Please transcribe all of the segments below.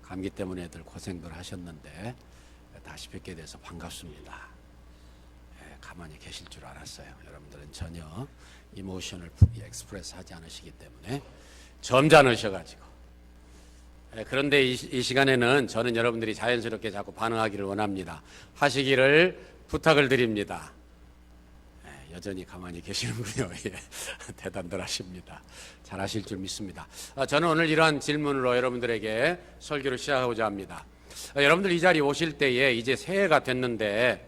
감기 때문에들 고생들 하셨는데 다시 뵙게 돼서 반갑습니다. 가만히 계실 줄 알았어요. 여러분들은 전혀 이모션을 익스프레스 하지 않으시기 때문에 점잖으셔가지고. 그런데 이 시간에는 저는 여러분들이 자연스럽게 자꾸 반응하기를 원합니다. 하시기를 부탁을 드립니다. 여전히 가만히 계시는군요. 대단들 하십니다. 잘하실 줄 믿습니다. 저는 오늘 이러한 질문으로 여러분들에게 설교를 시작하고자 합니다. 여러분들 이 자리에 오실 때에 이제 새해가 됐는데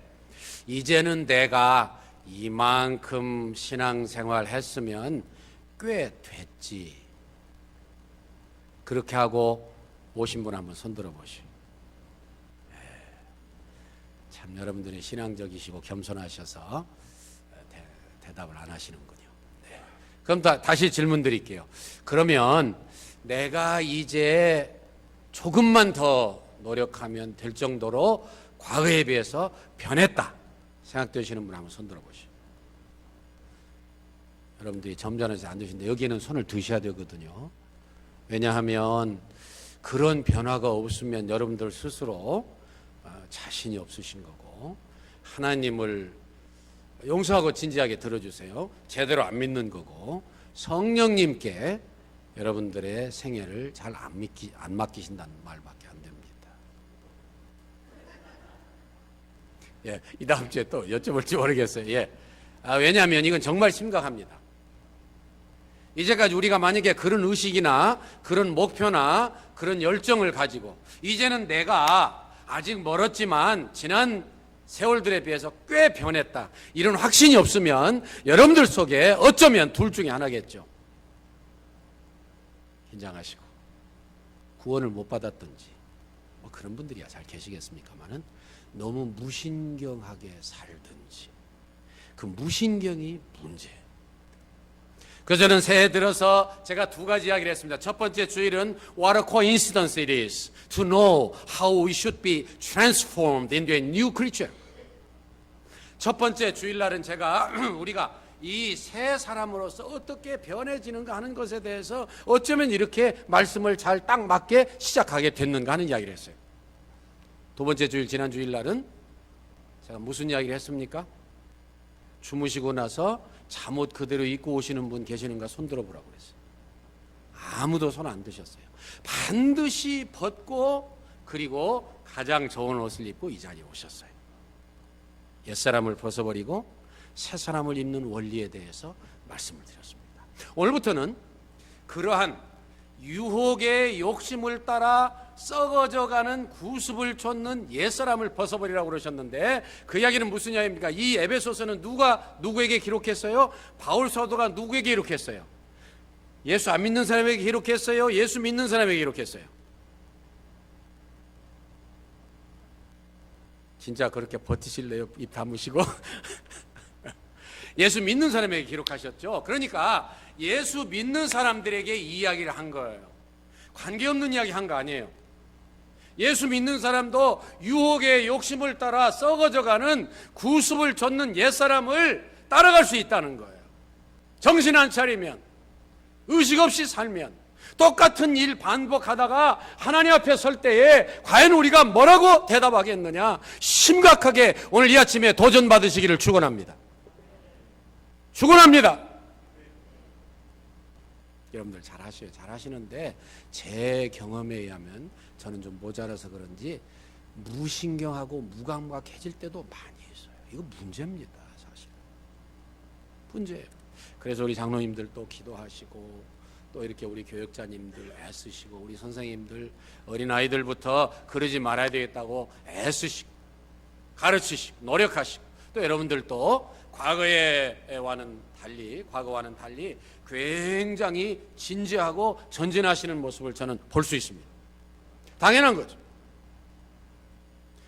이제는 내가 이만큼 신앙생활 했으면 꽤 됐지. 그렇게 하고 오신 분 한번 손들어 보시오. 참 여러분들이 신앙적이시고 겸손하셔서 대답을 안 하시는군요. 네. 그럼 다시 질문 드릴게요. 그러면 내가 이제 조금만 더 노력하면 될 정도로 과거에 비해서 변했다 생각되시는 분 한번 손들어 보시오. 여러분들이 점잖아서 안 드시는데 여기에는 손을 드셔야 되거든요. 왜냐하면 그런 변화가 없으면 여러분들 스스로 자신이 없으신 거고, 하나님을 용서하고 진지하게 들어주세요. 제대로 안 믿는 거고, 성령님께 여러분들의 생애를 잘 안 맡기신다는 말밖에 안 됩니다. 이 다음 주에 또 여쭤볼지 모르겠어요. 왜냐하면 이건 정말 심각합니다. 이제까지 우리가 만약에 그런 의식이나 그런 목표나 그런 열정을 가지고 이제는 내가 아직 멀었지만 지난 세월들에 비해서 꽤 변했다, 이런 확신이 없으면 여러분들 속에 어쩌면 둘 중에 하나겠죠. 긴장하시고 구원을 못 받았든지 그런 분들이야 잘 계시겠습니까마는 너무 무신경하게 살든지, 그 무신경이 문제예요. 그래서 저는 새해 들어서 제가 두 가지 이야기를 했습니다. 첫 번째 주일은 What a coincidence it is to know how we should be transformed into a new creature. 첫 번째 주일날은 제가 우리가 이 새 사람으로서 어떻게 변해지는가 하는 것에 대해서 어쩌면 이렇게 말씀을 잘 딱 맞게 시작하게 됐는가 하는 이야기를 했어요. 두 번째 주일, 지난 주일날은 제가 무슨 이야기를 했습니까? 주무시고 나서 잠옷 그대로 입고 오시는 분 계시는가 손 들어보라고 그랬어요. 아무도 손 안 드셨어요. 반드시 벗고 그리고 가장 좋은 옷을 입고 이 자리에 오셨어요. 옛사람을 벗어버리고 새 사람을 입는 원리에 대해서 말씀을 드렸습니다. 오늘부터는 그러한 유혹의 욕심을 따라 썩어져가는 구습을 좇는 옛사람을 벗어버리라고 그러셨는데, 그 이야기는 무슨 이야기입니까? 이 에베소서는 누가 누구에게 기록했어요? 바울 사도가 누구에게 기록했어요? 예수 안 믿는 사람에게 기록했어요? 예수 믿는 사람에게 기록했어요? 진짜 그렇게 버티실래요? 입 다무시고 예수 믿는 사람에게 기록하셨죠. 그러니까 예수 믿는 사람들에게 이 이야기를 한 거예요. 관계없는 이야기 한 거 아니에요. 예수 믿는 사람도 유혹의 욕심을 따라 썩어져가는 구습을 좇는 옛사람을 따라갈 수 있다는 거예요. 정신 안 차리면, 의식 없이 살면, 똑같은 일 반복하다가 하나님 앞에 설 때에 과연 우리가 뭐라고 대답하겠느냐, 심각하게 오늘 이 아침에 도전받으시기를 축원합니다. 축원합니다. 여러분들 잘하셔요. 잘하시는데 제 경험에 의하면 저는 좀 모자라서 그런지 무신경하고 무감각해질 때도 많이 있어요. 이거 문제입니다. 사실 문제예요. 그래서 우리 장로님들 또 기도하시고, 또 이렇게 우리 교역자님들 애쓰시고, 우리 선생님들 어린아이들부터 그러지 말아야 되겠다고 애쓰시고 가르치시고 노력하시고, 또 여러분들도 과거와는 달리 굉장히 진지하고 전진하시는 모습을 저는 볼 수 있습니다. 당연한 거죠.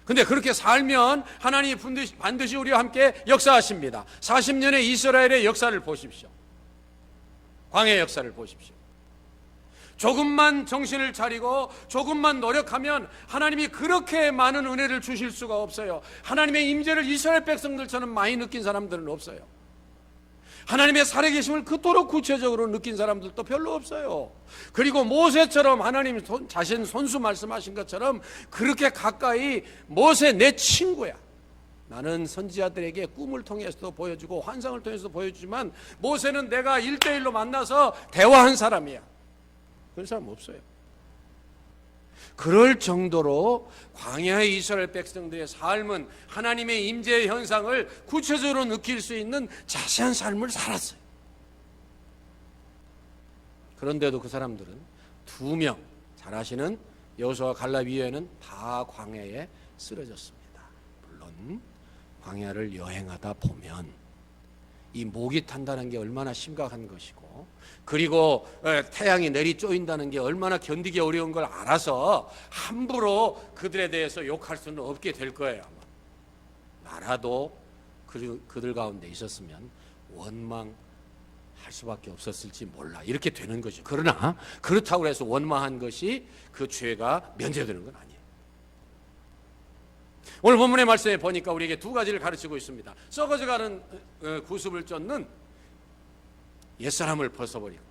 근데 그렇게 살면 하나님이 반드시 우리와 함께 역사하십니다. 40년의 이스라엘의 역사를 보십시오. 광야의 역사를 보십시오. 조금만 정신을 차리고 조금만 노력하면 하나님이 그렇게 많은 은혜를 주실 수가 없어요. 하나님의 임재를 이스라엘 백성들처럼 많이 느낀 사람들은 없어요. 하나님의 살아계심을 그토록 구체적으로 느낀 사람들도 별로 없어요. 그리고 모세처럼 하나님 자신 손수 말씀하신 것처럼 그렇게 가까이 모세 내 친구야. 나는 선지자들에게 꿈을 통해서도 보여주고 환상을 통해서도 보여주지만 모세는 내가 1대1로 만나서 대화한 사람이야. 그런 사람 없어요. 그럴 정도로 광야의 이스라엘 백성들의 삶은 하나님의 임재의 현상을 구체적으로 느낄 수 있는 자세한 삶을 살았어요. 그런데도 그 사람들은 2명, 잘 아시는 여호수아와 갈렙 이후에는 다 광야에 쓰러졌습니다. 물론 광야를 여행하다 보면 이 목이 탄다는 게 얼마나 심각한 것이고, 그리고 태양이 내리 쪼인다는 게 얼마나 견디기 어려운 걸 알아서 함부로 그들에 대해서 욕할 수는 없게 될 거예요. 아마 나라도 그들 가운데 있었으면 원망할 수밖에 없었을지 몰라, 이렇게 되는 거죠. 그러나 그렇다고 해서 원망한 것이 그 죄가 면제되는 건 아니에요. 오늘 본문의 말씀에 보니까 우리에게 2가지를 가르치고 있습니다. 썩어져가는 구습을 쫓는 옛사람을 벗어버리고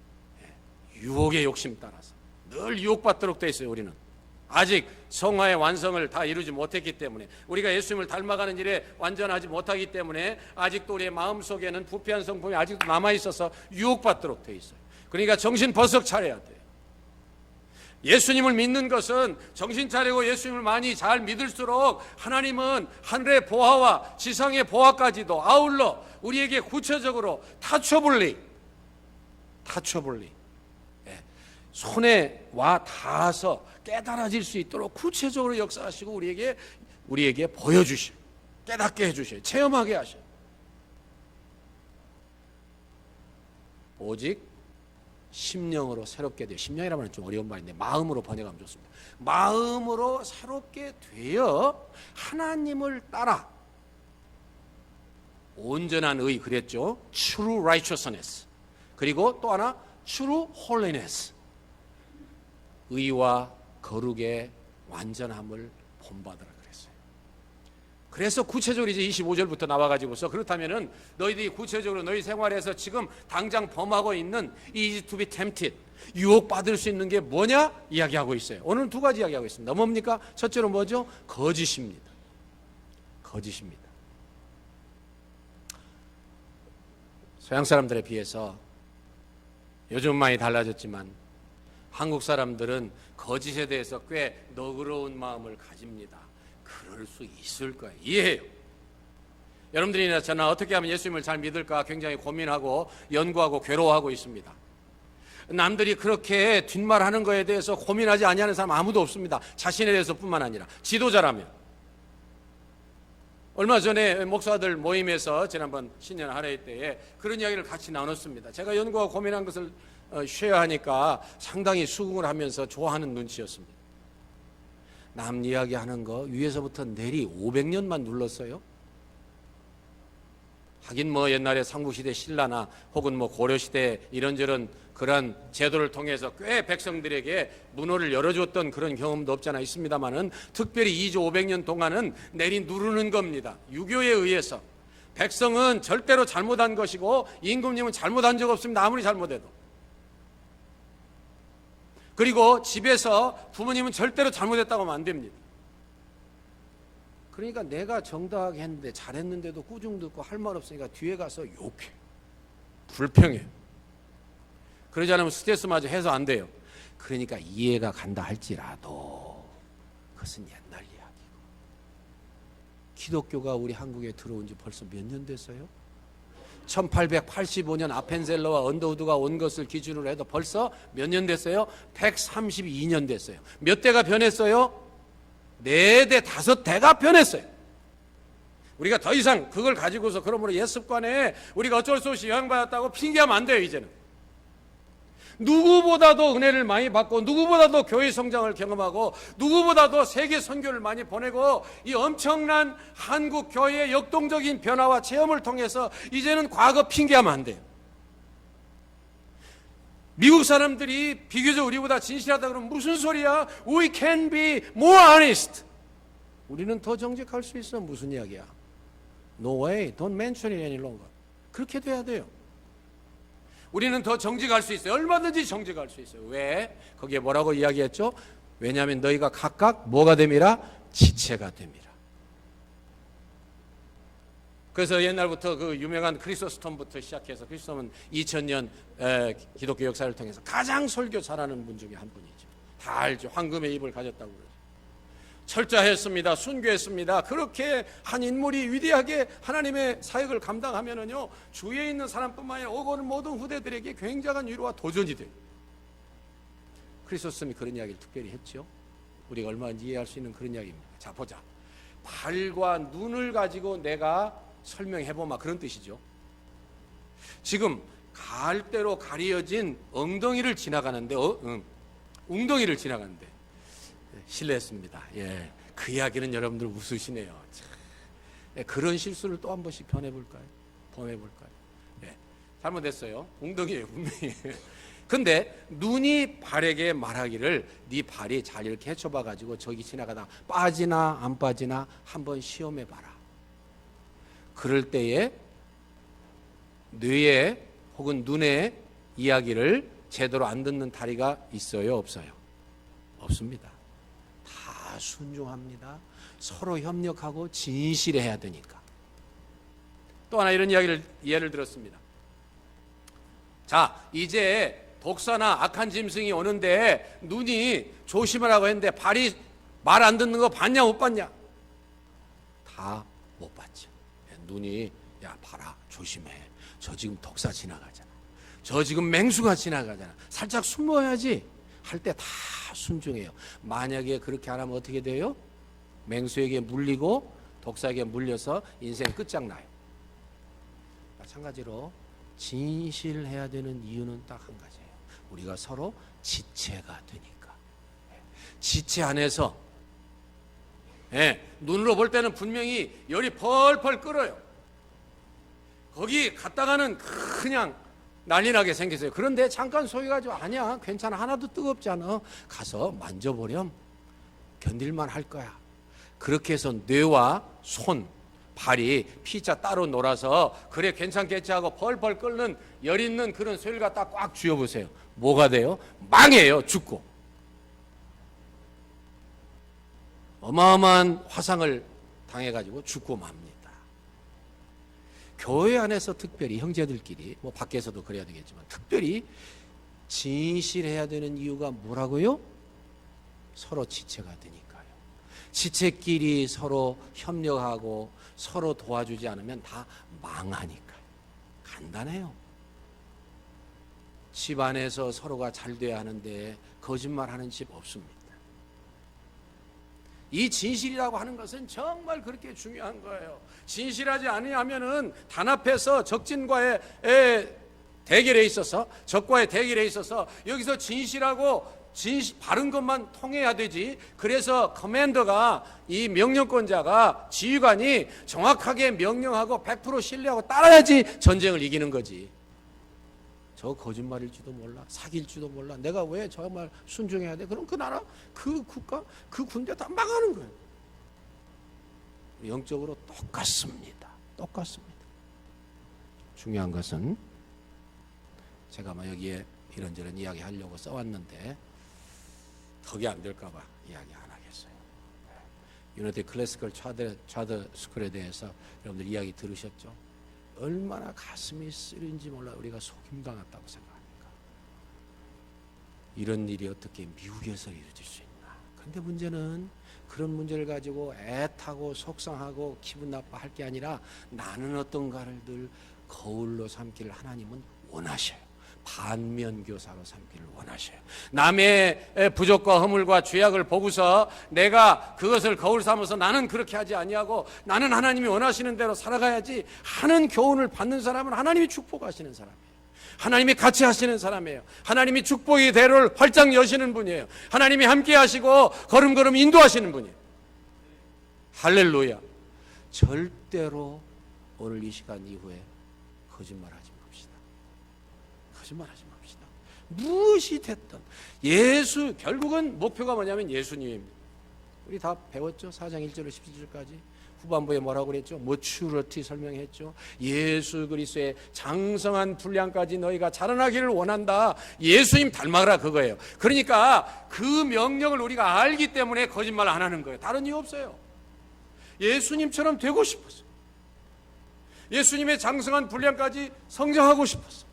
유혹의 욕심 따라서 늘 유혹받도록 돼 있어요. 우리는 아직 성화의 완성을 다 이루지 못했기 때문에, 우리가 예수님을 닮아가는 일에 완전하지 못하기 때문에 아직도 우리의 마음속에는 부패한 성품이 아직도 남아있어서 유혹받도록 돼 있어요. 그러니까 정신 버석 차려야 돼요. 예수님을 믿는 것은 정신 차리고 예수님을 많이 잘 믿을수록 하나님은 하늘의 보화와 지상의 보화까지도 아울러 우리에게 구체적으로 터처블리 손에 와 닿아서 깨달아질 수 있도록 구체적으로 역사하시고 우리에게 보여주셔요. 깨닫게 해주셔요. 체험하게 하셔요. 오직 심령으로 새롭게 되어, 심령이라는 말은 좀 어려운 말인데 마음으로 번역하면 좋습니다. 마음으로 새롭게 되어 하나님을 따라 온전한 의, 그랬죠. True righteousness. 그리고 또 하나 True holiness. 의와 거룩의 완전함을 본받으라 그랬어요. 그래서 구체적으로 이제 25절부터 나와가지고서, 그렇다면은 너희들이 구체적으로 너희 생활에서 지금 당장 범하고 있는 easy to be tempted, 유혹받을 수 있는 게 뭐냐 이야기하고 있어요. 오늘은 2가지 이야기하고 있습니다. 뭡니까? 첫째로 뭐죠? 거짓입니다. 거짓입니다. 서양 사람들에 비해서 요즘 많이 달라졌지만 한국 사람들은 거짓에 대해서 꽤 너그러운 마음을 가집니다. 그럴 수 있을 거예요. 이해해요. 여러분들이나 저나 어떻게 하면 예수님을 잘 믿을까 굉장히 고민하고 연구하고 괴로워하고 있습니다. 남들이 그렇게 뒷말하는 거에 대해서 고민하지 아니하는 사람 아무도 없습니다. 자신에 대해서뿐만 아니라 지도자라면. 얼마 전에 목사들 모임에서 지난번 신년 할례 때에 그런 이야기를 같이 나눴습니다. 제가 연구하고 고민한 것을 쉐어하니까 상당히 수긍을 하면서 좋아하는 눈치였습니다. 남 이야기하는 거 위에서부터 내리 500년만 눌렀어요. 하긴 뭐 옛날에 삼국시대 신라나 혹은 뭐 고려시대 이런저런 그런 제도를 통해서 꽤 백성들에게 문호를 열어줬던 그런 경험도 없지 않아 있습니다만은, 특별히 2조 500년 동안은 내리 누르는 겁니다. 유교에 의해서. 백성은 절대로 잘못한 것이고 임금님은 잘못한 적 없습니다. 아무리 잘못해도. 그리고 집에서 부모님은 절대로 잘못했다고 하면 안 됩니다. 그러니까 내가 정당하게 했는데 잘했는데도 꾸중 듣고 할 말 없으니까 뒤에 가서 욕해. 불평해. 그러지 않으면 스트레스마저 해서 안 돼요. 그러니까 이해가 간다 할지라도 그것은 옛날 이야기고, 기독교가 우리 한국에 들어온 지 벌써 몇 년 됐어요? 1885년 아펜셀러와 언더우드가 온 것을 기준으로 해도 벌써 몇 년 됐어요? 132년 됐어요. 몇 대가 변했어요? 4대, 5대가 변했어요. 우리가 더 이상 그걸 가지고서 그러므로 옛 습관에 우리가 어쩔 수 없이 영향받았다고 핑계하면 안 돼요. 이제는 누구보다도 은혜를 많이 받고, 누구보다도 교회 성장을 경험하고, 누구보다도 세계 선교를 많이 보내고, 이 엄청난 한국 교회의 역동적인 변화와 체험을 통해서 이제는 과거 핑계하면 안 돼요. 미국 사람들이 비교적 우리보다 진실하다 그러면 무슨 소리야? We can be more honest. 우리는 더 정직할 수 있어. 무슨 이야기야? No way. Don't mention it any longer. 그렇게 돼야 돼요. 우리는 더 정직할 수 있어요. 얼마든지 정직할 수 있어요. 왜? 거기에 뭐라고 이야기했죠? 왜냐하면 너희가 각각 뭐가 됨이라? 지체가 됨이라. 그래서 옛날부터 그 유명한 크리소스톰부터 시작해서, 크리소스톰은 2000년 기독교 역사를 통해서 가장 설교 잘하는 분 중에 한 분이죠. 다 알죠. 황금의 입을 가졌다고 그러죠. 철저했습니다. 순교했습니다. 그렇게 한 인물이 위대하게 하나님의 사역을 감당하면은요, 주위에 있는 사람뿐만 아니라 오고는 모든 후대들에게 굉장한 위로와 도전이 돼요. 크리소스톰이 그런 이야기를 특별히 했죠. 우리가 얼마나 이해할 수 있는 그런 이야기입니다. 자, 보자. 발과 눈을 가지고 내가 설명해보마, 그런 뜻이죠. 지금 갈대로 가려진 엉덩이를 지나가는데, 웅덩이를 지나가는데, 실례했습니다. 예, 그 이야기는 여러분들 웃으시네요. 참. 그런 실수를 또 한 번씩 범해볼까요? 예, 잘못했어요. 웅덩이에요, 분명히. 근데 눈이 발에게 말하기를 네 발이 잘 이렇게 헤쳐봐 가지고 저기 지나가다 빠지나 안 빠지나 한번 시험해 봐라. 그럴 때에 뇌에 혹은 눈에 이야기를 제대로 안 듣는 다리가 있어요, 없어요? 없습니다. 다 순종합니다. 서로 협력하고 진실해야 되니까. 또 하나 이런 이야기를 예를 들었습니다. 자, 이제 독사나 악한 짐승이 오는데 눈이 조심하라고 했는데 발이 말 안 듣는 거 봤냐 못 봤냐? 다 못 봤죠. 눈이 야 봐라, 조심해. 저 지금 독사 지나가잖아. 저 지금 맹수가 지나가잖아. 살짝 숨어야지 할 때 다 순종해요. 만약에 그렇게 안 하면 어떻게 돼요? 맹수에게 물리고 독사에게 물려서 인생 끝장나요. 마찬가지로 진실해야 되는 이유는 딱 한 가지예요. 우리가 서로 지체가 되니까. 지체 안에서 눈으로 볼 때는 분명히 열이 펄펄 끓어요. 거기 갔다가는 그냥 난리 나게 생겼어요. 그런데 잠깐 소위가지고 아니야, 괜찮아, 하나도 뜨겁지 않아. 가서 만져보렴 견딜만 할 거야. 그렇게 해서 뇌와 손, 발이 피자 따로 놀아서 그래 괜찮겠지 하고 펄펄 끓는 열 있는 그런 소리를 갖다 꽉 쥐어보세요. 뭐가 돼요? 망해요. 죽고. 어마어마한 화상을 당해가지고 죽고 맙니다. 교회 안에서 특별히 형제들끼리, 뭐 밖에서도 그래야 되겠지만 특별히 진실해야 되는 이유가 뭐라고요? 서로 지체가 되니까요. 지체끼리 서로 협력하고 서로 도와주지 않으면 다 망하니까요. 간단해요. 집 안에서 서로가 잘 돼야 하는데 거짓말하는 집 없습니다. 이 진실이라고 하는 것은 정말 그렇게 중요한 거예요. 진실하지 않으면은 단합해서 적진과의 대결에 있어서, 적과의 대결에 있어서 여기서 진실하고 바른 것만 통해야 되지. 그래서 커맨더가, 이 명령권자가, 지휘관이 정확하게 명령하고 100% 신뢰하고 따라야지 전쟁을 이기는 거지. 저 거짓말일지도 몰라, 사기일지도 몰라, 내가 왜 정말 순종해야 돼? 그럼 그 나라, 그 국가, 그 군대 다 망하는 거예요. 영적으로 똑같습니다. 중요한 것은 제가 여기에 이런저런 이야기 하려고 써왔는데 덕이 안 될까 봐 이야기 안 하겠어요. 유나이티드 클래시컬 차드 스쿨에 대해서 여러분들 이야기 들으셨죠? 얼마나 가슴이 쓰린지 몰라. 우리가 속임당했다고 생각합니까? 이런 일이 어떻게 미국에서 이루어질 수 있나? 그런데 문제는 그런 문제를 가지고 애타고 속상하고 기분 나빠할 게 아니라 나는 어떤가를 늘 거울로 삼기를 하나님은 원하셔요. 반면교사로 삼기를 원하셔요. 남의 부족과 허물과 죄악을 보고서 내가 그것을 거울 삼아서 나는 그렇게 하지 아니하고 나는 하나님이 원하시는 대로 살아가야지 하는 교훈을 받는 사람은 하나님이 축복하시는 사람이에요. 하나님이 같이 하시는 사람이에요. 하나님이 축복의 대로를 활짝 여시는 분이에요. 하나님이 함께 하시고 걸음걸음 인도하시는 분이에요. 할렐루야. 절대로 오늘 이 시간 이후에 거짓말하지 맙시다. 무엇이 됐든 결국은 목표가 뭐냐면 예수님입니다. 우리 다 배웠죠? 4장 1절로 17절까지. 후반부에 뭐라고 그랬죠? maturity 설명했죠. 예수 그리스도의 장성한 분량까지 너희가 자라나기를 원한다. 예수님 닮아라 그거예요. 그러니까 그 명령을 우리가 알기 때문에 거짓말 안 하는 거예요. 다른 이유 없어요. 예수님처럼 되고 싶었어요. 예수님의 장성한 분량까지 성장하고 싶었어요.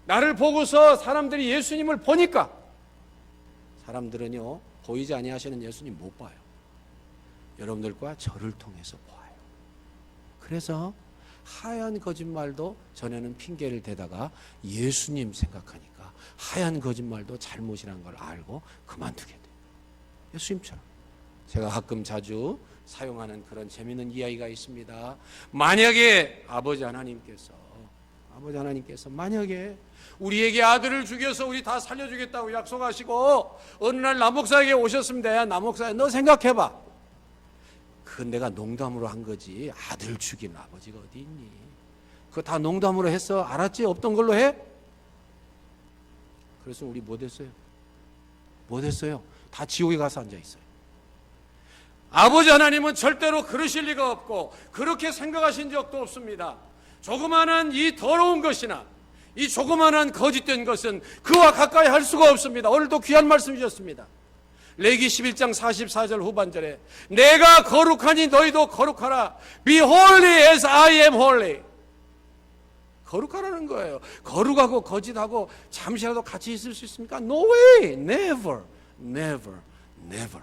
나를 보고서 사람들이 예수님을 보니까, 사람들은요 보이지 아니하시는 예수님 못 봐요. 여러분들과 저를 통해서 보아요. 그래서 하얀 거짓말도 전에는 핑계를 대다가 예수님 생각하니까 하얀 거짓말도 잘못이라는 걸 알고 그만두게 돼요. 예수님처럼. 제가 가끔 자주 사용하는 그런 재미있는 이야기가 있습니다. 만약에 아버지 하나님께서 만약에 우리에게 아들을 죽여서 우리 다 살려주겠다고 약속하시고 어느 날 남목사에게 오셨습니다. 야, 남목사, 너 생각해봐. 그건 내가 농담으로 한 거지. 아들 죽인 아버지가 어디 있니? 그거 다 농담으로 했어. 알았지? 없던 걸로 해? 그래서 우리 뭐 됐어요? 다 지옥에 가서 앉아 있어요. 아버지 하나님은 절대로 그러실 리가 없고 그렇게 생각하신 적도 없습니다. 조그마한 이 더러운 것이나 이 조그마한 거짓된 것은 그와 가까이 할 수가 없습니다. 오늘도 귀한 말씀 주셨습니다. 레기 11장 44절 후반절에 내가 거룩하니 너희도 거룩하라. Be holy as I am holy. 거룩하라는 거예요. 거룩하고 거짓하고 잠시라도 같이 있을 수 있습니까? No way. Never. Never. Never.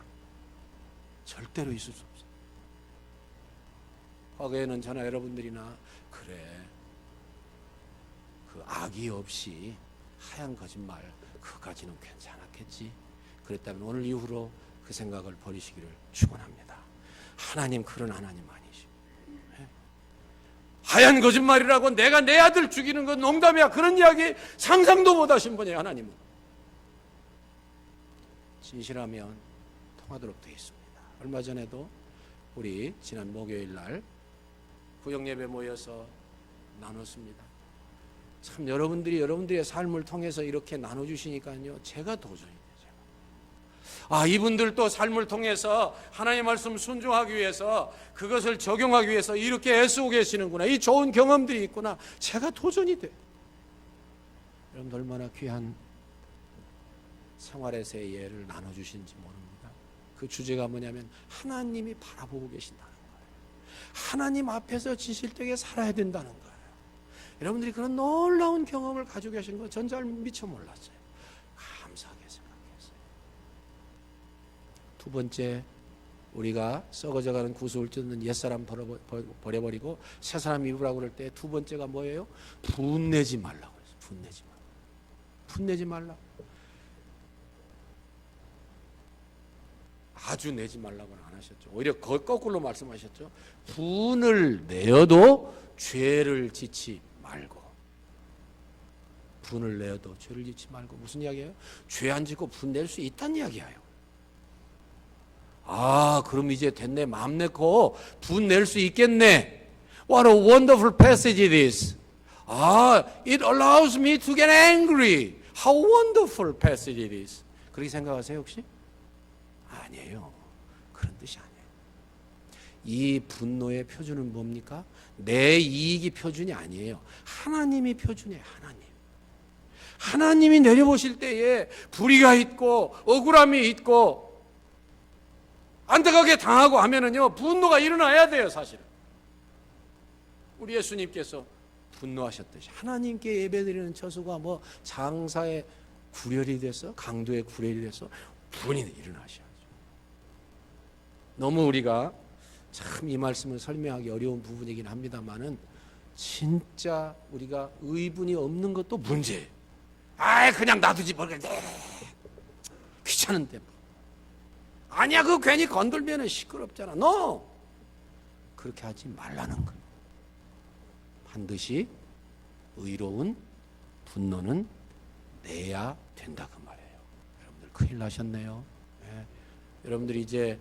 절대로 있을 수 없어요. 과거에는 저나 여러분들이나 그래, 그 악의 없이 하얀 거짓말 그까지는 괜찮았겠지. 그랬다면 오늘 이후로 그 생각을 버리시기를 축원합니다. 하나님 그런 하나님 아니시고 하얀 거짓말이라고 내가 내 아들 죽이는 건 농담이야 그런 이야기 상상도 못하신 분이에요. 하나님은 진실하면 통하도록 되어 있습니다. 얼마 전에도 우리 지난 목요일 날 구역예배 모여서 나눴습니다. 참 여러분들의 삶을 통해서 이렇게 나눠주시니까요 제가 도전이 이분들도 삶을 통해서 하나님의 말씀 순종하기 위해서 그것을 적용하기 위해서 이렇게 애쓰고 계시는구나. 이 좋은 경험들이 있구나. 제가 도전이 돼. 여러분들 얼마나 귀한 생활에서의 예를 나눠주시는지 모릅니다. 그 주제가 뭐냐면 하나님이 바라보고 계신다는 거예요. 하나님 앞에서 진실되게 살아야 된다는 거예요. 여러분들이 그런 놀라운 경험을 가지고 계신 거 전 잘 미처 몰랐어요. 감사하게 생각했어요. 두 번째, 우리가 썩어져가는 구슬을 뜯는 옛사람 버려버리고 새사람 입으라고 그럴 때 두 번째가 뭐예요? 분내지 말라고 그랬어요. 분내지 말라. 아주 내지 말라고는 안 하셨죠. 오히려 거꾸로 말씀하셨죠. 분을 내어도 죄를 짓지 말고. 분을 내어도 죄를 짓지 말고. 무슨 이야기예요? 죄 안 짓고 분 낼 수 있다는 이야기예요. 그럼 이제 됐네. 마음 내고 분 낼 수 있겠네. What a wonderful passage it is. It allows me to get angry. How wonderful passage it is. 그렇게 생각하세요 혹시? 아니에요. 그런 뜻이 아니에요. 이 분노의 표준은 뭡니까? 내 이익이 표준이 아니에요. 하나님이 표준이에요. 하나님이 내려보실 때에 불의가 있고 억울함이 있고 안타깝게 당하고 하면은요 분노가 일어나야 돼요. 사실은 우리 예수님께서 분노하셨듯이 하나님께 예배드리는 처소가 뭐 장사의 구렬이 돼서 강도의 구렬이 돼서 분이 일어나셔야죠. 너무 우리가 참 이 말씀을 설명하기 어려운 부분이긴 합니다만은 진짜 우리가 의분이 없는 것도 문제예요. 그냥 놔두지 모르겠네. 귀찮은데. 아니야, 그거 괜히 건들면 시끄럽잖아. No! 그렇게 하지 말라는 거예요. 반드시 의로운 분노는 내야 된다 그 말이에요. 여러분들 큰일 나셨네요. 여러분들이 이제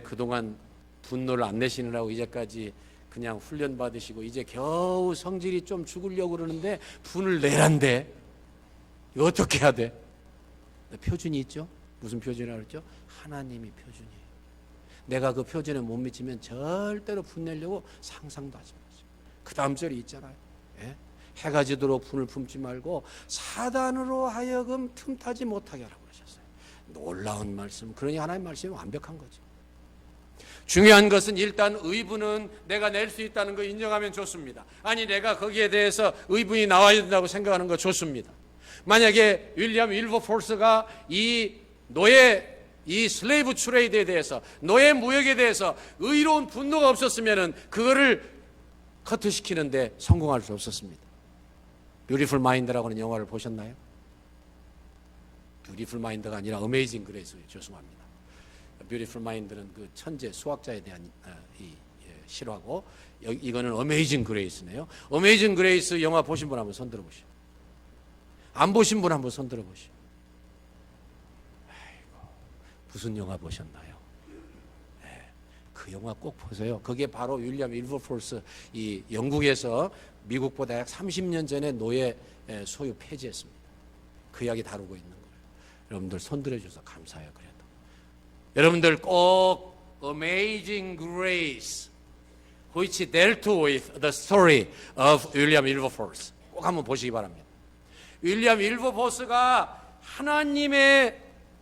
그동안 분노를 안 내시느라고 이제까지 그냥 훈련 받으시고 이제 겨우 성질이 좀 죽으려고 그러는데 분을 내란대. 이거 어떻게 해야 돼? 표준이 있죠? 무슨 표준이라고 그랬죠? 하나님이 표준이에요. 내가 그 표준에 못 미치면 절대로 분내려고 상상도 하지 마세요. 그 다음 절이 있잖아요. 예? 해가 지도록 분을 품지 말고 사단으로 하여금 틈타지 못하게 하라고 그러셨어요. 놀라운 말씀. 그러니 하나님 말씀이 완벽한 거죠. 중요한 것은 일단 의분은 내가 낼 수 있다는 거 인정하면 좋습니다. 아니 내가 거기에 대해서 의분이 나와야 된다고 생각하는 거 좋습니다. 만약에 윌리엄 윌버포스가 이 슬레이브 트레이드에 대해서, 노예 무역에 대해서 의로운 분노가 없었으면 그거를 커트시키는데 성공할 수 없었습니다. 뷰티풀 마인드라고 하는 영화를 보셨나요? 뷰티풀 마인드가 아니라 어메이징 그레이스, 죄송합니다. 뷰티풀 마인드는 그 천재 수학자에 대한 실화고, 이거는 어메이징 그레이스네요. 어메이징 그레이스 영화 보신 분 한번 손 들어보시오. 안 보신 분 한번 손 들어보시오. 아이고, 무슨 영화 보셨나요? 네, 그 영화 꼭 보세요. 그게 바로 윌리엄 윌버포스, 이 영국에서 미국보다 약 30년 전에 노예 소유 폐지했습니다. 그 이야기 다루고 있는 거예요. 여러분들 손 들어주셔서 감사해요. 그래도 여러분들 꼭 Amazing Grace, which dealt with the story of William Wilberforce, 꼭 한번 보시기 바랍니다. 윌리엄 윌버포스가 하나님의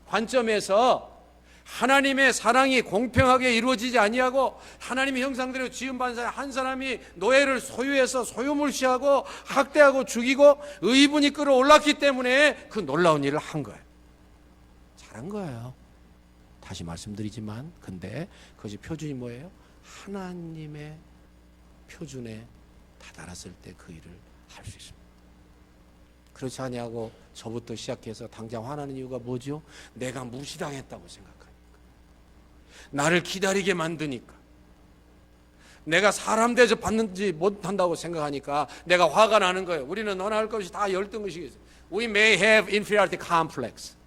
관점에서 하나님의 사랑이 공평하게 이루어지지 아니하고 하나님의 형상대로 지음받은 한 사람이 노예를 소유해서 소유물시하고 학대하고 죽이고 의분이 끌어올랐기 때문에 그 놀라운 일을 한 거예요. 잘한 거예요. 다시 말씀드리지만, 근데 그것이 표준이 뭐예요? 하나님의 표준에 다다랐을 때 그 일을 할 수 있습니다. 그렇지 아니하고 저부터 시작해서 당장 화나는 이유가 뭐죠? 내가 무시당했다고 생각하니까, 나를 기다리게 만드니까, 내가 사람 대접 받는지 못한다고 생각하니까 내가 화가 나는 거예요. 우리는 너나 할 것이 다 열등의식이 있어요. We may have inferiority complex.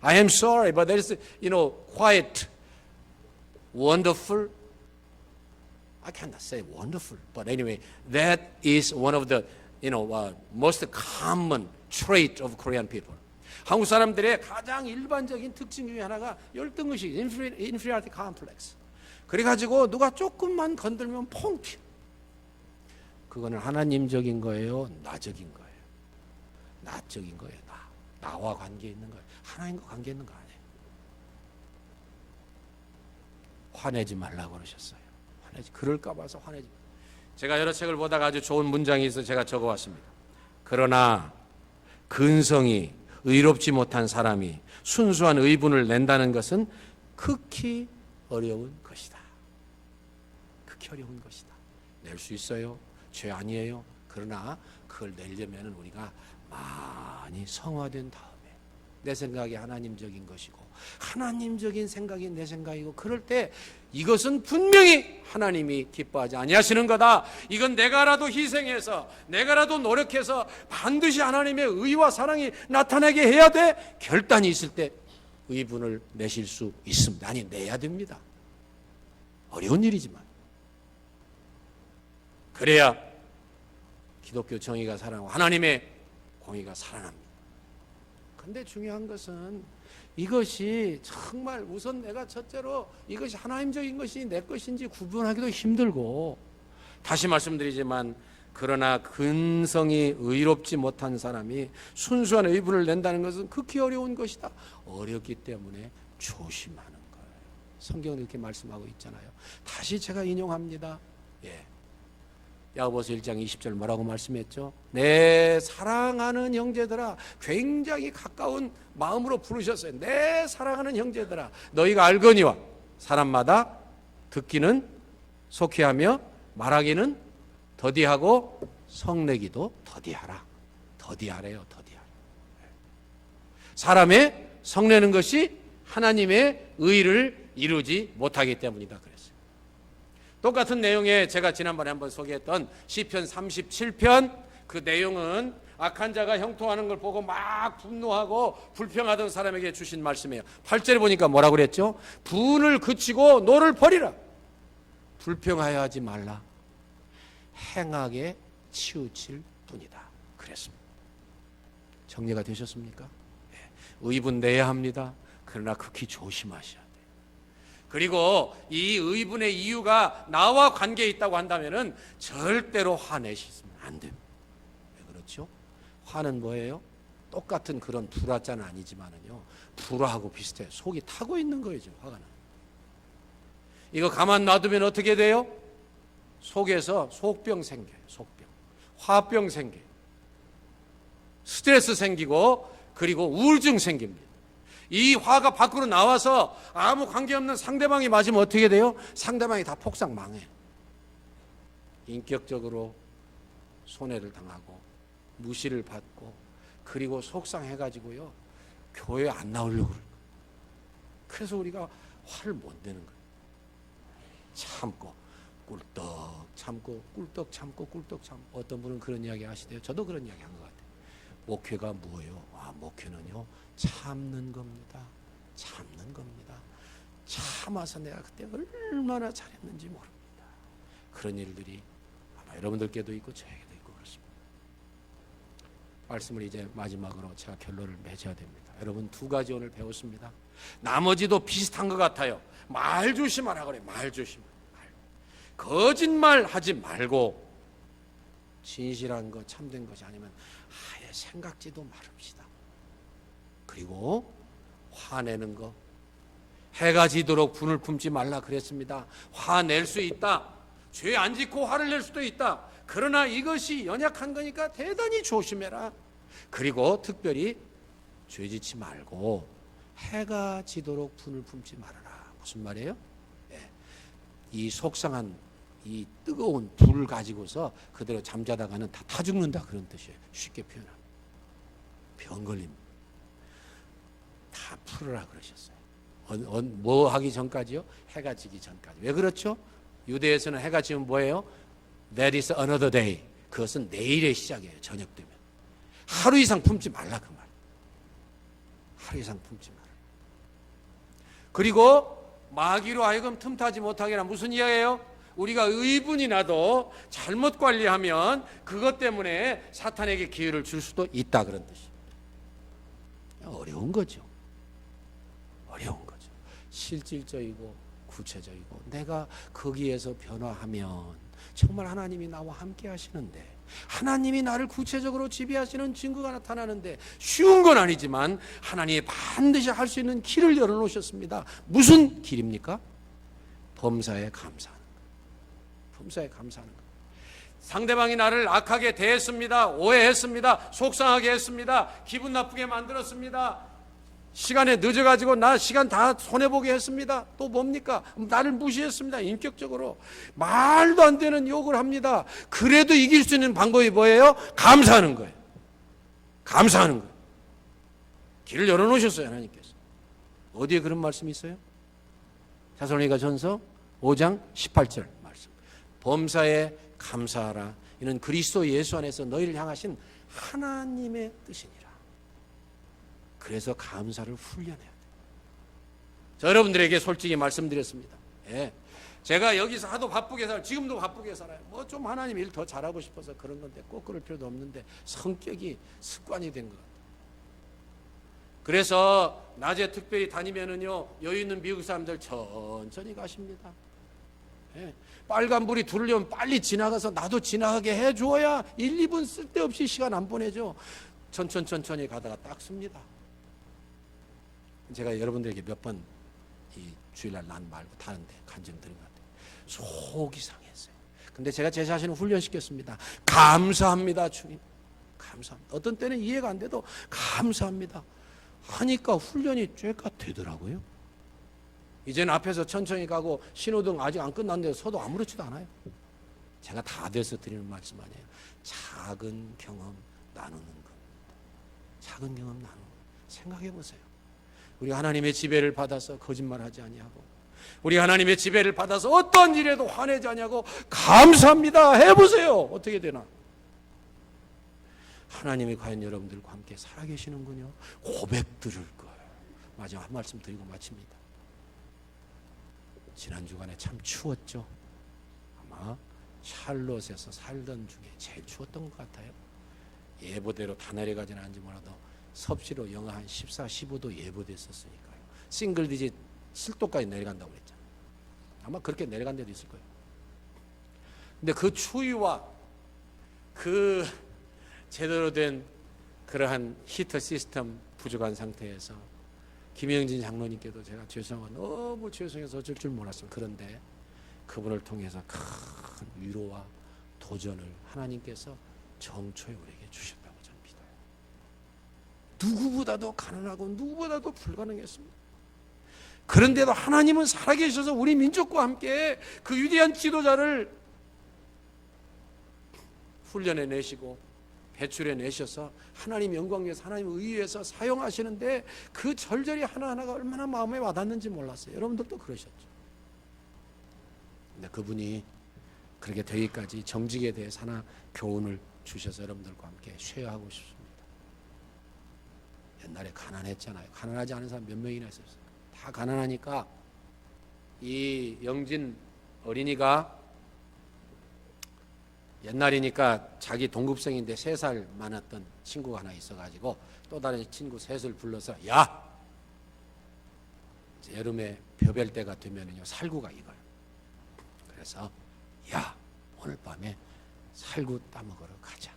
I am sorry, but there is, quite wonderful. I cannot say wonderful, but anyway, that is one of the, most common trait of Korean people. 한국 사람들의 가장 일반적인 특징 중에 하나가 열등의식, inferiority complex. 그래가지고 누가 조금만 건들면 퐁 튀어. 그거는 하나님적인 거예요, 나적인 거예요? 나적인 거예요. 나와 관계 있는 거예요. 하나님과 관계 있는 거 아니에요. 화내지 말라고 그러셨어요. 그럴까 봐서 화내지 말라고. 제가 여러 책을 보다가 아주 좋은 문장이 있어서 제가 적어왔습니다. 그러나 근성이 의롭지 못한 사람이 순수한 의분을 낸다는 것은 극히 어려운 것이다. 극히 어려운 것이다. 낼 수 있어요. 죄 아니에요. 그러나 그걸 내려면 우리가 많이 성화된 다음에 내 생각이 하나님적인 것이고 하나님적인 생각이 내 생각이고, 그럴 때 이것은 분명히 하나님이 기뻐하지 아니하시는 거다. 이건 내가라도 희생해서 내가라도 노력해서 반드시 하나님의 의와 사랑이 나타나게 해야 돼. 결단이 있을 때 의분을 내실 수 있습니다. 아니, 내야 됩니다. 어려운 일이지만 그래야 기독교 정의가 살아나고 하나님의 공의가 살아납니다. 근데 중요한 것은 이것이 정말 우선 내가 첫째로 이것이 하나님적인 것이 내 것인지 구분하기도 힘들고, 다시 말씀드리지만 그러나 근성이 의롭지 못한 사람이 순수한 의분을 낸다는 것은 극히 어려운 것이다. 어렵기 때문에 조심하는 거예요. 성경은 이렇게 말씀하고 있잖아요. 다시 제가 인용합니다. 야고보서 1장 20절 뭐라고 말씀했죠? 내 사랑하는 형제들아, 굉장히 가까운 마음으로 부르셨어요. 내 사랑하는 형제들아, 너희가 알거니와 사람마다 듣기는 속히하며 말하기는 더디하고 성내기도 더디하라. 더디하래요. 더디하라. 사람의 성내는 것이 하나님의 의를 이루지 못하기 때문이다 그랬어요. 똑같은 내용에 제가 지난번에 한번 소개했던 시편 37편, 그 내용은 악한 자가 형통하는 걸 보고 막 분노하고 불평하던 사람에게 주신 말씀이에요. 8절에 보니까 뭐라고 그랬죠? 분을 그치고 노를 버리라. 불평하여 하지 말라. 행하게 치우칠 뿐이다 그랬습니다. 정리가 되셨습니까? 의분 내야 합니다. 그러나 극히 조심하셔야 돼요. 그리고 이 의분의 이유가 나와 관계에 있다고 한다면은 절대로 화내시면 안 됩니다. 왜 그렇죠? 화는 뭐예요? 똑같은 그런 불화자는 아니지만은요, 불화하고 비슷해요. 속이 타고 있는 거예요, 지금 화가 나. 이거 가만 놔두면 어떻게 돼요? 속에서 속병 생겨요. 속병. 화병 생겨요. 스트레스 생기고, 그리고 우울증 생깁니다. 이 화가 밖으로 나와서 아무 관계없는 상대방이 맞으면 어떻게 돼요? 상대방이 다 폭삭 망해요. 인격적으로 손해를 당하고 무시를 받고, 그리고 속상해가지고요, 교회 안 나오려고 그래요. 그래서 우리가 화를 못 내는 거예요. 참고 꿀떡 참고 꿀떡 참고 꿀떡 참고. 어떤 분은 그런 이야기 하시대요. 저도 그런 이야기 한 것 같아요. 목회가 뭐예요? 목회는요, 참는 겁니다. 참는 겁니다. 참아서 내가 그때 얼마나 잘했는지 모릅니다. 그런 일들이 아마 여러분들께도 있고 저에게도 있고 그렇습니다. 말씀을 이제 마지막으로 제가 결론을 맺어야 됩니다. 여러분, 두 가지 오늘 배웠습니다. 나머지도 비슷한 것 같아요. 말 조심하라 그래요. 말 조심. 거짓말 하지 말고, 진실한 것, 참된 것이 아니면 아예 생각지도 말읍시다. 그리고 화내는 거, 해가 지도록 분을 품지 말라 그랬습니다. 화낼 수 있다. 죄 안 짓고 화를 낼 수도 있다. 그러나 이것이 연약한 거니까 대단히 조심해라. 그리고 특별히 죄 짓지 말고 해가 지도록 분을 품지 말아라. 무슨 말이에요? 이 속상한 이 뜨거운 불을 가지고서 그대로 잠자다가는 다 타 죽는다, 그런 뜻이에요. 쉽게 표현하면 병 걸립니다. 다 풀으라 그러셨어요. 뭐 하기 전까지요? 해가 지기 전까지. 왜 그렇죠? 유대에서는 해가 지면 뭐예요? That is another day. 그것은 내일의 시작이에요. 저녁 되면. 하루 이상 품지 말라, 그 말. 하루 이상 품지 말라. 그리고 마귀로 하여금 틈타지 못하게 하라. 무슨 이야기예요? 우리가 의분이 나도 잘못 관리하면 그것 때문에 사탄에게 기회를 줄 수도 있다, 그런 뜻이에요. 어려운 거죠. 어려운 거죠. 실질적이고 구체적이고, 내가 거기에서 변화하면 정말 하나님이 나와 함께 하시는데, 하나님이 나를 구체적으로 지배하시는 증거가 나타나는데, 쉬운 건 아니지만 하나님이 반드시 할 수 있는 길을 열어놓으셨습니다. 무슨 길입니까? 범사에 감사하는 것. 범사에 감사하는 것. 상대방이 나를 악하게 대했습니다. 오해했습니다. 속상하게 했습니다. 기분 나쁘게 만들었습니다. 시간에 늦어가지고 나 시간 다 손해보게 했습니다. 또 뭡니까? 나를 무시했습니다. 인격적으로 말도 안 되는 욕을 합니다. 그래도 이길 수 있는 방법이 뭐예요? 감사하는 거예요. 감사하는 거예요. 길을 열어놓으셨어요, 하나님께서. 어디에 그런 말씀이 있어요? 데살로니가전서 5장 18절 말씀. 범사에 감사하라. 이는 그리스도 예수 안에서 너희를 향하신 하나님의 뜻이니라. 그래서 감사를 훈련해야 돼요. 자, 여러분들에게 솔직히 말씀드렸습니다. 제가 여기서 하도 바쁘게 살아요. 지금도 바쁘게 살아요. 뭐 좀 하나님 일 더 잘하고 싶어서 그런 건데, 꼭 그럴 필요도 없는데 성격이 습관이 된 것 같아요. 그래서 낮에 특별히 다니면은요, 여유 있는 미국 사람들 천천히 가십니다. 빨간불이 들려면 빨리 지나가서 나도 지나가게 해줘야 1, 2분 쓸데없이 시간 안 보내죠. 천천히 가다가 딱 씁니다. 제가 여러분들에게 몇 번 이 주일날 난 말고 다른데 간증 드린 것 같아요. 속이 상했어요. 근데 제가 제 자신을 훈련시켰습니다. 감사합니다, 주님. 감사합니다. 어떤 때는 이해가 안 돼도 감사합니다 하니까 훈련이 쬐까 되더라고요. 이제는 앞에서 천천히 가고 신호등 아직 안 끝났는데 서도 아무렇지도 않아요. 제가 다 돼서 드리는 말씀 아니에요. 작은 경험 나누는 겁니다. 작은 경험 나누는 거. 생각해 보세요. 우리 하나님의 지배를 받아서 거짓말하지 아니하고, 우리 하나님의 지배를 받아서 어떤 일에도 화내지 아니하고 감사합니다 해보세요. 어떻게 되나? 하나님이 과연 여러분들과 함께 살아계시는군요. 고백 들을 거예요. 마지막 한 말씀 드리고 마칩니다. 지난 주간에 참 추웠죠. 아마 샬롯에서 살던 중에 제일 추웠던 것 같아요. 예보대로 다 내려가지는 않은지 몰라도 섭씨로 영하 한 14, 15도 예보됐었으니까요. 싱글 디짓 7도까지 내려간다고 그랬잖아요. 아마 그렇게 내려간 데도 있을 거예요. 근데 그 추위와 그 제대로 된 그러한 히터 시스템 부족한 상태에서 김영진 장로님께도 제가 너무 죄송해서 어쩔 줄 몰랐어요. 그런데 그분을 통해서 큰 위로와 도전을 하나님께서 정초에 우리에게 주셨다고 저는 믿어요. 누구보다도 가난하고 누구보다도 불가능했습니다. 그런데도 하나님은 살아계셔서 우리 민족과 함께 그 위대한 지도자를 훈련해 내시고 배출해 내셔서 하나님 영광 위해서 하나님 의위해서 사용하시는데 그 절절히 하나하나가 얼마나 마음에 와닿는지 몰랐어요. 여러분들도 그러셨죠. 근데 그분이 그렇게 되기까지 정직에 대해서 하나 교훈을 주셔서 여러분들과 함께 쉐어하고 싶습니다. 옛날에 가난했잖아요. 가난하지 않은 사람 몇 명이나 있었어요. 다 가난하니까 이 영진 어린이가 옛날이니까 자기 동급생인데 3살 많았던 친구가 하나 있어가지고 또 다른 친구 셋을 불러서 야! 이제 여름에 벼벨 때가 되면은요 살구가 익어요. 그래서 야! 오늘 밤에 살구 따먹으러 가자.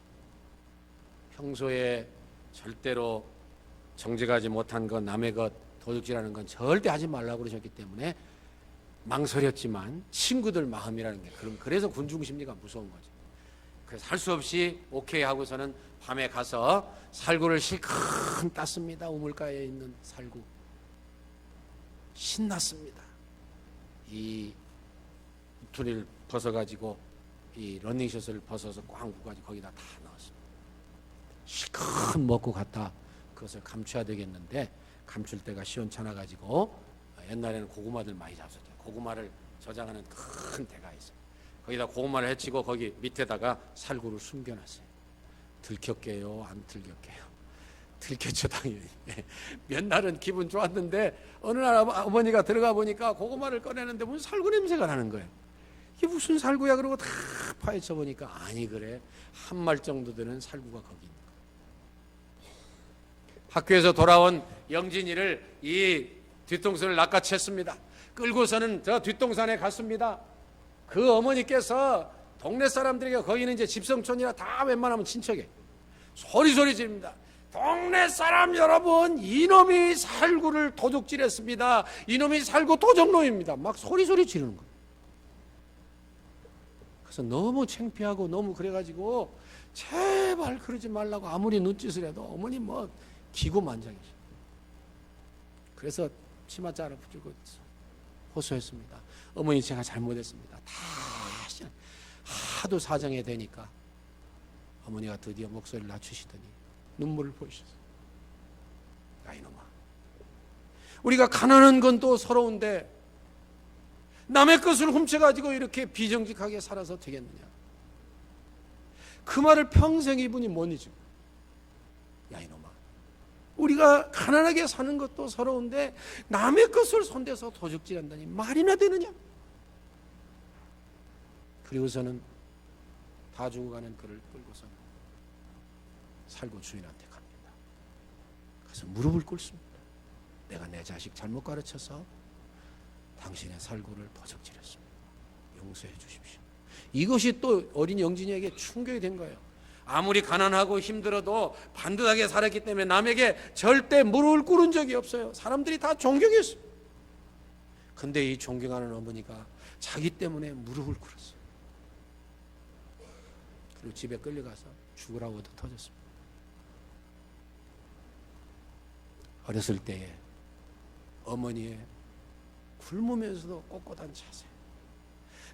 평소에 절대로 정직하지 못한 것, 남의 것, 도둑질하는 건 절대 하지 말라고 그러셨기 때문에 망설였지만 친구들 마음이라는 게 그래서 군중 심리가 무서운 거죠. 그래서 할 수 없이 오케이 하고서는 밤에 가서 살구를 실컷 땄습니다. 우물가에 있는 살구. 신났습니다. 이 입투리를 벗어가지고 이 러닝셔츠를 벗어서 꽝 묶어가지고 거기다 다 넣었습니다. 실컷 먹고 갔다 그것을 감춰야 되겠는데 감출 때가 시원찮아가지고 옛날에는 고구마들 많이 잡았죠. 고구마를 저장하는 큰 대가 있어요. 거기다 고구마를 해치고 거기 밑에다가 살구를 숨겨놨어요. 들켰게요? 안 들켰게요? 들켰죠 당연히. 몇 날은 기분 좋았는데 어느 날 어머니가 들어가 보니까 고구마를 꺼내는데 무슨 살구 냄새가 나는 거예요. 이게 무슨 살구야? 그러고 다 파헤쳐 보니까 아니 그래 한 말 정도 되는 살구가 거기 있는 거예요. 학교에서 돌아온 영진이를 이 뒷동산을 낚아챘습니다. 끌고서는 저 뒷동산에 갔습니다. 그 어머니께서 동네 사람들에게 거기는 이제 집성촌이라 다 웬만하면 친척이에요. 소리소리 지릅니다. 동네 사람 여러분, 이놈이 살구를 도둑질했습니다. 이놈이 살구 도적놈입니다. 막 소리소리 지르는 거예요. 그래서 너무 창피하고 너무 그래가지고 제발 그러지 말라고 아무리 눈짓을 해도 어머니 뭐 기고만장이죠. 그래서 치맛자루 붙들고 호소했습니다. 어머니 제가 잘못했습니다. 다시 하도 사정에 대니까 어머니가 드디어 목소리를 낮추시더니 눈물을 보이셨어요. 야 이놈아, 우리가 가난한 건 또 서러운데 남의 것을 훔쳐가지고 이렇게 비정직하게 살아서 되겠느냐. 그 말을 평생 이분이 못 잊어. 야 이놈아, 우리가 가난하게 사는 것도 서러운데 남의 것을 손대서 도둑질한다니 말이나 되느냐. 그리고서는 다 죽어가는 그를 끌고서는 살구 주인한테 갑니다. 그래서 무릎을 꿇습니다. 내가 내 자식 잘못 가르쳐서 당신의 살구를 도적질했습니다. 용서해 주십시오. 이것이 또 어린 영진이에게 충격이 된 거예요. 아무리 가난하고 힘들어도 반듯하게 살았기 때문에 남에게 절대 무릎을 꿇은 적이 없어요. 사람들이 다 존경했어요. 근데 이 존경하는 어머니가 자기 때문에 무릎을 꿇었어요. 그리고 집에 끌려가서 죽으라고 얻어 터졌습니다. 어렸을 때에 어머니의 굶으면서도 꼿꼿한 자세,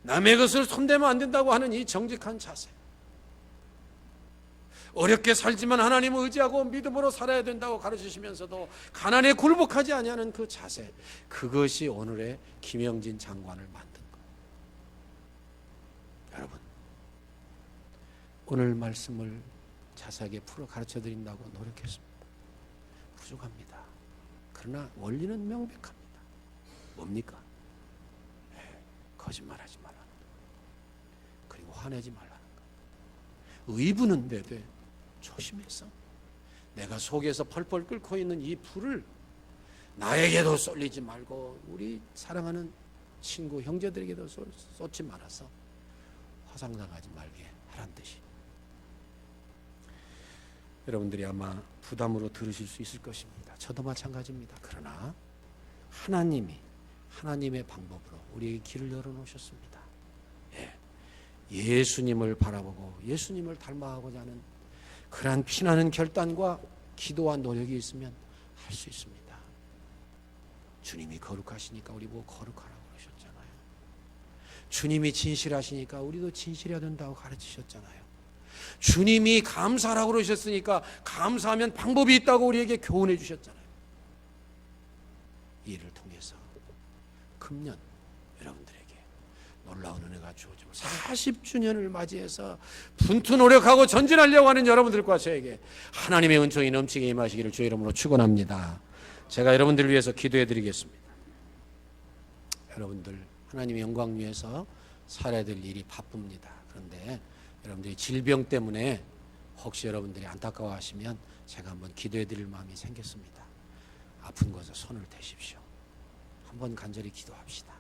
남의 것을 손대면 안 된다고 하는 이 정직한 자세, 어렵게 살지만 하나님을 의지하고 믿음으로 살아야 된다고 가르치시면서도 가난에 굴복하지 아니하는 그 자세, 그것이 오늘의 김영진 장관을 만든 거예요. 여러분, 오늘 말씀을 자세하게 풀어 가르쳐 드린다고 노력했습니다. 부족합니다. 그러나 원리는 명백합니다. 뭡니까? 거짓말하지 말라는 것, 그리고 화내지 말라는 것. 의부는 되되 조심해서 내가 속에서 펄펄 끓고 있는 이 불을 나에게도 쏠리지 말고 우리 사랑하는 친구, 형제들에게도 쏟지 말아서 화상당하지 말게 하란 뜻이. 여러분들이 아마 부담으로 들으실 수 있을 것입니다. 저도 마찬가지입니다. 그러나 하나님의 방법으로 우리에게 길을 열어놓으셨습니다. 예수님을 바라보고 예수님을 닮아가고자 하는 그러한 피나는 결단과 기도와 노력이 있으면 할 수 있습니다. 주님이 거룩하시니까 우리 보고 거룩하라고 그러셨잖아요. 주님이 진실하시니까 우리도 진실해야 된다고 가르치셨잖아요. 주님이 감사하라고 그러셨으니까 감사하면 방법이 있다고 우리에게 교훈해 주셨잖아요. 이 일을 통해서 금년 여러분들에게 놀라운 은혜가 주어지고 40주년을 맞이해서 분투 노력하고 전진하려고 하는 여러분들과 저에게 하나님의 은총이 넘치게 임하시기를 주의 이름으로 축원합니다. 제가 여러분들을 위해서 기도해 드리겠습니다. 여러분들 하나님의 영광 위해서 살아야 될 일이 바쁩니다. 그런데 여러분들이 질병 때문에 혹시 여러분들이 안타까워하시면 제가 한번 기도해 드릴 마음이 생겼습니다. 아픈 곳에 손을 대십시오. 한번 간절히 기도합시다.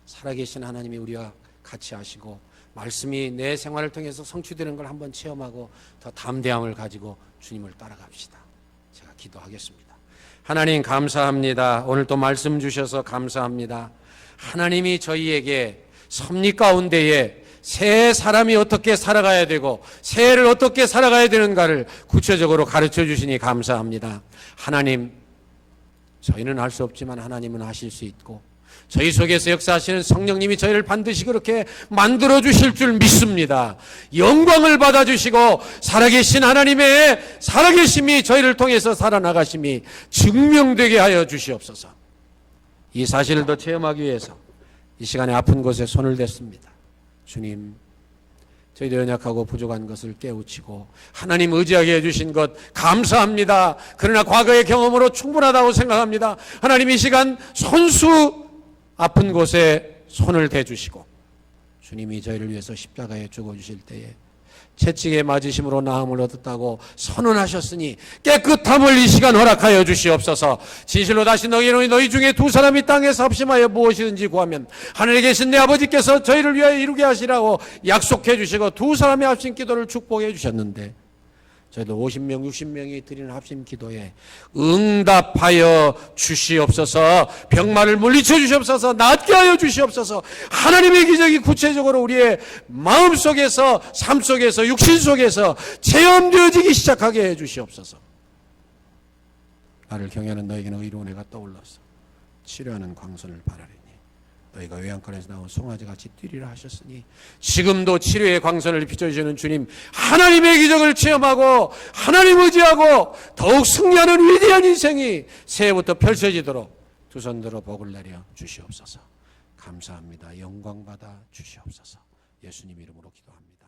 살아계신 하나님이 우리와 같이 하시고 말씀이 내 생활을 통해서 성취되는 걸 한번 체험하고 더 담대함을 가지고 주님을 따라갑시다. 제가 기도하겠습니다. 하나님 감사합니다. 오늘 또 말씀 주셔서 감사합니다. 하나님이 저희에게 섭리 가운데에 새 사람이 어떻게 살아가야 되고 새해를 어떻게 살아가야 되는가를 구체적으로 가르쳐 주시니 감사합니다. 하나님, 저희는 할 수 없지만 하나님은 하실 수 있고 저희 속에서 역사하시는 성령님이 저희를 반드시 그렇게 만들어 주실 줄 믿습니다. 영광을 받아 주시고 살아계신 하나님의 살아계심이 저희를 통해서 살아나가심이 증명되게 하여 주시옵소서. 이 사실을 더 체험하기 위해서 이 시간에 아픈 곳에 손을 댔습니다. 주님, 저희도 연약하고 부족한 것을 깨우치고 하나님 의지하게 해주신 것 감사합니다. 그러나 과거의 경험으로 충분하다고 생각합니다. 하나님 이 시간 손수 아픈 곳에 손을 대주시고 주님이 저희를 위해서 십자가에 죽어주실 때에 채찍에 맞으심으로 나음을 얻었다고 선언하셨으니 깨끗함을 이 시간 허락하여 주시옵소서. 진실로 다시 너희 중에 두 사람이 땅에서 합심하여 무엇이든지 구하면 하늘에 계신 내 아버지께서 저희를 위하여 이루게 하시라고 약속해 주시고 두 사람의 합심 기도를 축복해 주셨는데 저희도 50명 60명이 드리는 합심 기도에 응답하여 주시옵소서. 병마를 물리쳐 주시옵소서. 낫게 하여 주시옵소서. 하나님의 기적이 구체적으로 우리의 마음속에서 삶 속에서 육신 속에서 체험되어지기 시작하게 해 주시옵소서. 나를 경외하는 너에게는 의로운 해가 떠올라서 치료하는 광선을 바라리니 너희가 외양간에서 나온 송아지같이 뛰리라 하셨으니 지금도 치료의 광선을 비춰주시는 주님, 하나님의 기적을 체험하고 하나님 의지하고 더욱 승리하는 위대한 인생이 새해부터 펼쳐지도록 두 손 들어 복을 내려 주시옵소서. 감사합니다. 영광 받아 주시옵소서. 예수님 이름으로 기도합니다.